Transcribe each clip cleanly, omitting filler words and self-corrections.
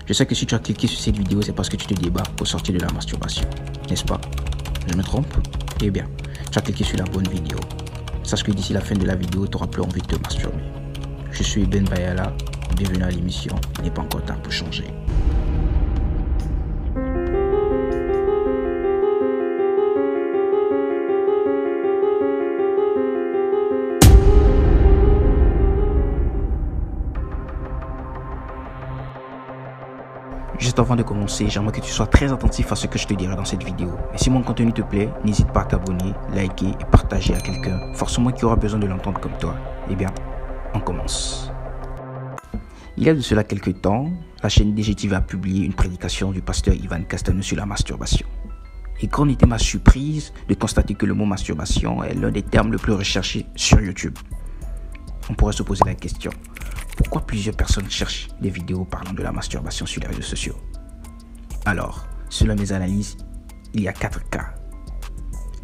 Je sais que si tu as cliqué sur cette vidéo, c'est parce que tu te débats pour sortir de la masturbation. N'est-ce pas? Je me trompe? Eh bien, tu as cliqué sur la bonne vidéo. Sache que d'ici la fin de la vidéo, tu n'auras plus envie de te masturber. Je suis Ben Bayala, bienvenue à l'émission. Il n'est pas encore tard pour changer. Juste avant de commencer, j'aimerais que tu sois très attentif à ce que je te dirai dans cette vidéo. Et si mon contenu te plaît, n'hésite pas à t'abonner, liker et partager à quelqu'un, forcément qui aura besoin de l'entendre comme toi. Eh bien, on commence. Il y a de cela quelques temps, la chaîne DGTV a publié une prédication du pasteur Ivan Castano sur la masturbation. Et grande était ma surprise de constater que le mot masturbation est l'un des termes les plus recherchés sur YouTube. On pourrait se poser la question: pourquoi plusieurs personnes cherchent des vidéos parlant de la masturbation sur les réseaux sociaux? Alors, selon mes analyses, il y a 4 cas.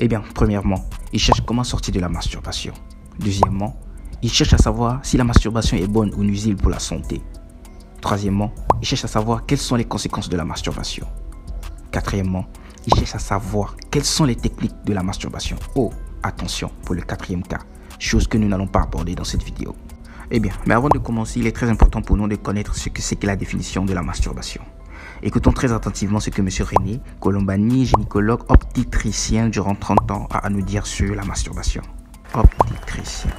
Eh bien, premièrement, ils cherchent comment sortir de la masturbation. Deuxièmement, ils cherchent à savoir si la masturbation est bonne ou nuisible pour la santé. Troisièmement, ils cherchent à savoir quelles sont les conséquences de la masturbation. Quatrièmement, ils cherchent à savoir quelles sont les techniques de la masturbation. Oh, attention pour le 4e cas, chose que nous n'allons pas aborder dans cette vidéo. Eh bien, mais avant de commencer, il est très important pour nous de connaître ce que c'est que la définition de la masturbation. Écoutons très attentivement ce que M. René Colombani, gynécologue obstétricien durant 30 ans, a à nous dire sur la masturbation. Obstétricien.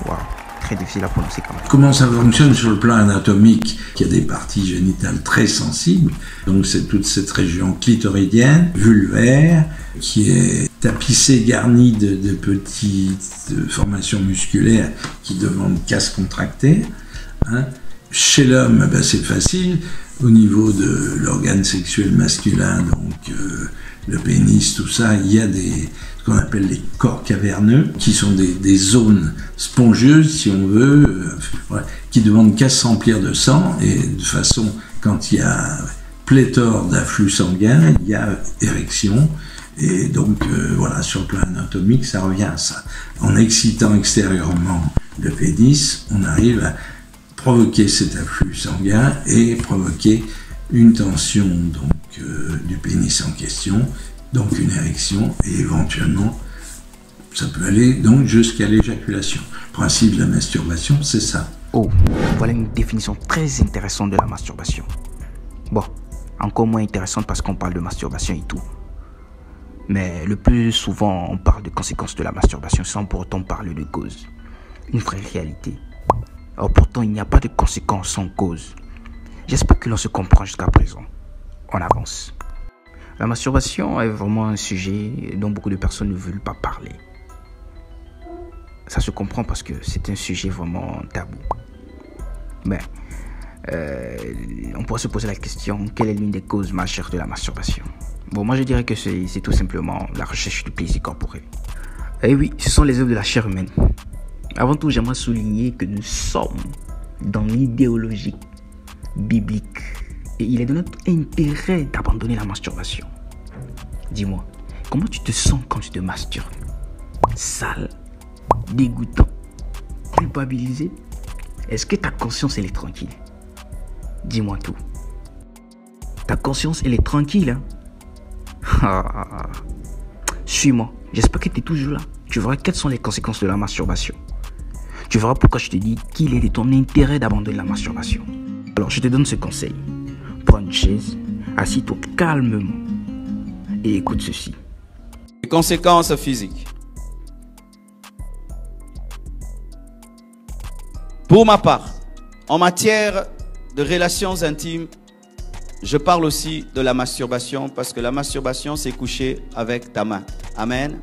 Waouh, très difficile à prononcer quand même. Comment ça fonctionne sur le plan anatomique? Il y a des parties génitales très sensibles, donc c'est toute cette région clitoridienne, vulvaire, qui est tapissée, garnie de petites formations musculaires qui demandent qu'à se contracter. Hein. Chez l'homme, c'est facile. Au niveau de l'organe sexuel masculin, donc le pénis, tout ça, il y a ce qu'on appelle les corps caverneux, qui sont des zones spongieuses, si on veut, qui demandent qu'à se remplir de sang, et de façon, quand il y a pléthore d'afflux sanguin, il y a érection. Et donc, voilà, sur le plan anatomique, ça revient à ça. En excitant extérieurement le pénis, on arrive à provoquer cet afflux sanguin et provoquer une tension donc, du pénis en question, donc une érection, et éventuellement, ça peut aller donc jusqu'à l'éjaculation. Le principe de la masturbation, c'est ça. Oh, voilà une définition très intéressante de la masturbation. Bon, encore moins intéressante parce qu'on parle de masturbation et tout. Mais le plus souvent, on parle de conséquences de la masturbation sans pour autant parler de cause. Une vraie réalité. Alors pourtant, il n'y a pas de conséquences sans cause. J'espère que l'on se comprend jusqu'à présent. On avance. La masturbation est vraiment un sujet dont beaucoup de personnes ne veulent pas parler. Ça se comprend parce que c'est un sujet vraiment tabou. Mais, on pourrait se poser la question, quelle est l'une des causes majeures de la masturbation? Bon, moi je dirais que c'est tout simplement la recherche du plaisir corporel. Et oui, ce sont les œuvres de la chair humaine. Avant tout, j'aimerais souligner que nous sommes dans l'idéologie biblique. Et il est de notre intérêt d'abandonner la masturbation. Dis-moi, comment tu te sens quand tu te masturbes? Sale, dégoûtant, culpabilisé? Est-ce que ta conscience, elle est tranquille? Dis-moi tout. Ta conscience, elle est tranquille, hein? Suis-moi. J'espère que tu es toujours là. Tu verras quelles sont les conséquences de la masturbation. Tu verras pourquoi je te dis qu'il est de ton intérêt d'abandonner la masturbation. Alors, je te donne ce conseil. Prends une chaise, assis-toi calmement et écoute ceci. Les conséquences physiques. Pour ma part, en matière de relations intimes, je parle aussi de la masturbation parce que la masturbation, c'est coucher avec ta main. Amen.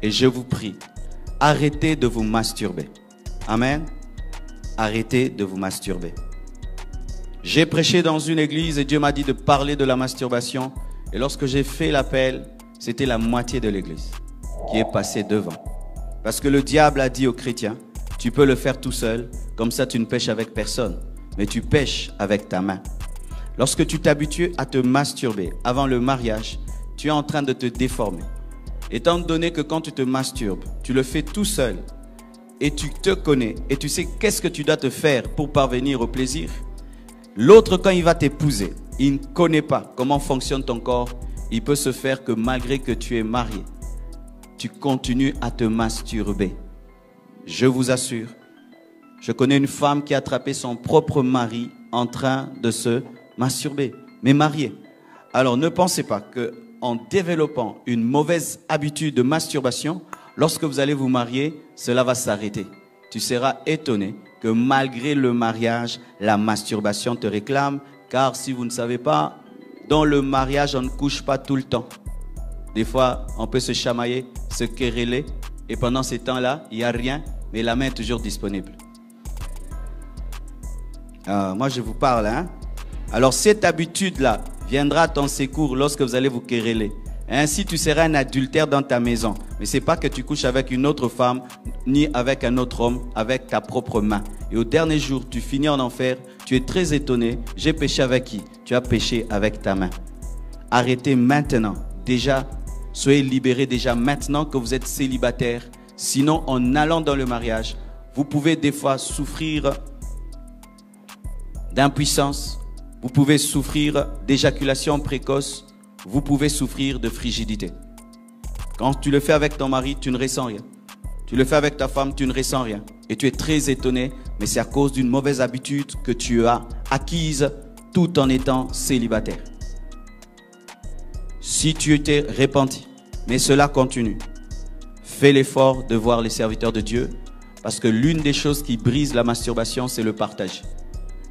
Et je vous prie, arrêtez de vous masturber. Amen. Arrêtez de vous masturber. J'ai prêché dans une église et Dieu m'a dit de parler de la masturbation. Et lorsque j'ai fait l'appel, c'était la moitié de l'église qui est passée devant. Parce que le diable a dit aux chrétiens, tu peux le faire tout seul, comme ça tu ne pêches avec personne, mais tu pêches avec ta main. Lorsque tu t'habitues à te masturber avant le mariage, tu es en train de te déformer. Étant donné que quand tu te masturbes, tu le fais tout seul et tu te connais et tu sais qu'est-ce que tu dois te faire pour parvenir au plaisir, L'autre, quand il va t'épouser, il ne connaît pas comment fonctionne ton corps. Il peut se faire que malgré que tu es marié, tu continues à te masturber. Je vous assure, je connais une femme qui a attrapé son propre mari en train de se masturber, mais mariée. Alors ne pensez pas qu'en développant une mauvaise habitude de masturbation, lorsque vous allez vous marier, cela va s'arrêter. Tu seras étonné que malgré le mariage, la masturbation te réclame, car si vous ne savez pas, dans le mariage, on ne couche pas tout le temps. Des fois, on peut se chamailler, se quereller, et pendant ces temps-là, il n'y a rien, mais la main est toujours disponible. Moi, je vous parle, hein. Alors, cette habitude-là viendra à ton secours lorsque vous allez vous quereller. Ainsi, tu seras un adultère dans ta maison. Mais ce n'est pas que tu couches avec une autre femme, ni avec un autre homme, avec ta propre main. Et au dernier jour, tu finis en enfer. Tu es très étonné. J'ai péché avec qui? Tu as péché avec ta main. Arrêtez maintenant. Déjà, soyez libérés déjà maintenant que vous êtes célibataire. Sinon, en allant dans le mariage, vous pouvez des fois souffrir d'impuissance. Vous pouvez souffrir d'éjaculation précoce. Vous pouvez souffrir de frigidité. Quand tu le fais avec ton mari, tu ne ressens rien. Tu le fais avec ta femme, tu ne ressens rien. Et tu es très étonné, mais c'est à cause d'une mauvaise habitude que tu as acquise tout en étant célibataire. Si tu étais repenti, mais cela continue, fais l'effort de voir les serviteurs de Dieu, parce que l'une des choses qui brise la masturbation, c'est le partage.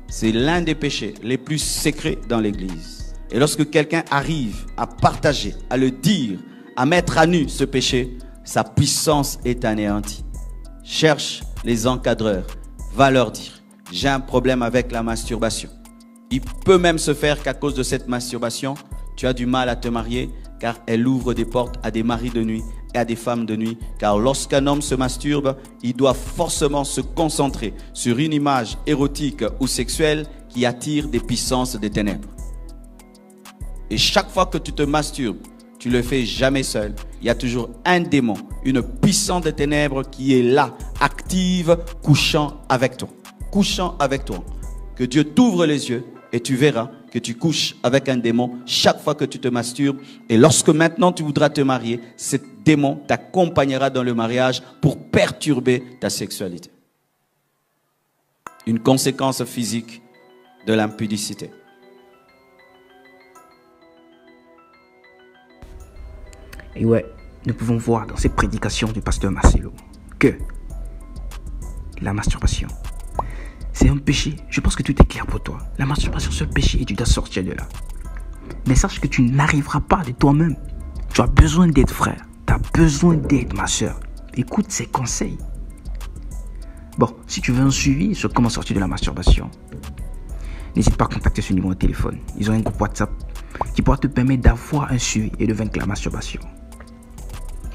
C'est l'un des péchés les plus secrets dans l'Église. Et lorsque quelqu'un arrive à partager, à le dire, à mettre à nu ce péché, sa puissance est anéantie. Cherche les encadreurs, va leur dire, j'ai un problème avec la masturbation. Il peut même se faire qu'à cause de cette masturbation, tu as du mal à te marier, car elle ouvre des portes à des maris de nuit et à des femmes de nuit. Car lorsqu'un homme se masturbe, il doit forcément se concentrer sur une image érotique ou sexuelle qui attire des puissances des ténèbres. Et chaque fois que tu te masturbes, tu ne le fais jamais seul. Il y a toujours un démon, une puissance des ténèbres qui est là, active, couchant avec toi. Couchant avec toi. Que Dieu t'ouvre les yeux et tu verras que tu couches avec un démon chaque fois que tu te masturbes. Et lorsque maintenant tu voudras te marier, ce démon t'accompagnera dans le mariage pour perturber ta sexualité. Une conséquence physique de l'impudicité. Et ouais, nous pouvons voir dans ces prédications du pasteur Marcelo que la masturbation, c'est un péché. Je pense que tout est clair pour toi. La masturbation, c'est un péché et tu dois sortir de là. Mais sache que tu n'arriveras pas de toi-même. Tu as besoin d'aide, frère. Tu as besoin d'aide, ma soeur. Écoute ces conseils. Bon, si tu veux un suivi sur comment sortir de la masturbation, n'hésite pas à contacter ce numéro de téléphone. Ils ont un groupe WhatsApp qui pourra te permettre d'avoir un suivi et de vaincre la masturbation.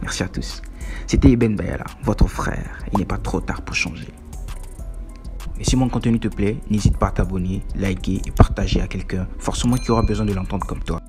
Merci à tous. C'était Eben Bayala, votre frère. Il n'est pas trop tard pour changer. Et si mon contenu te plaît, n'hésite pas à t'abonner, liker et partager à quelqu'un, forcément qui aura besoin de l'entendre comme toi.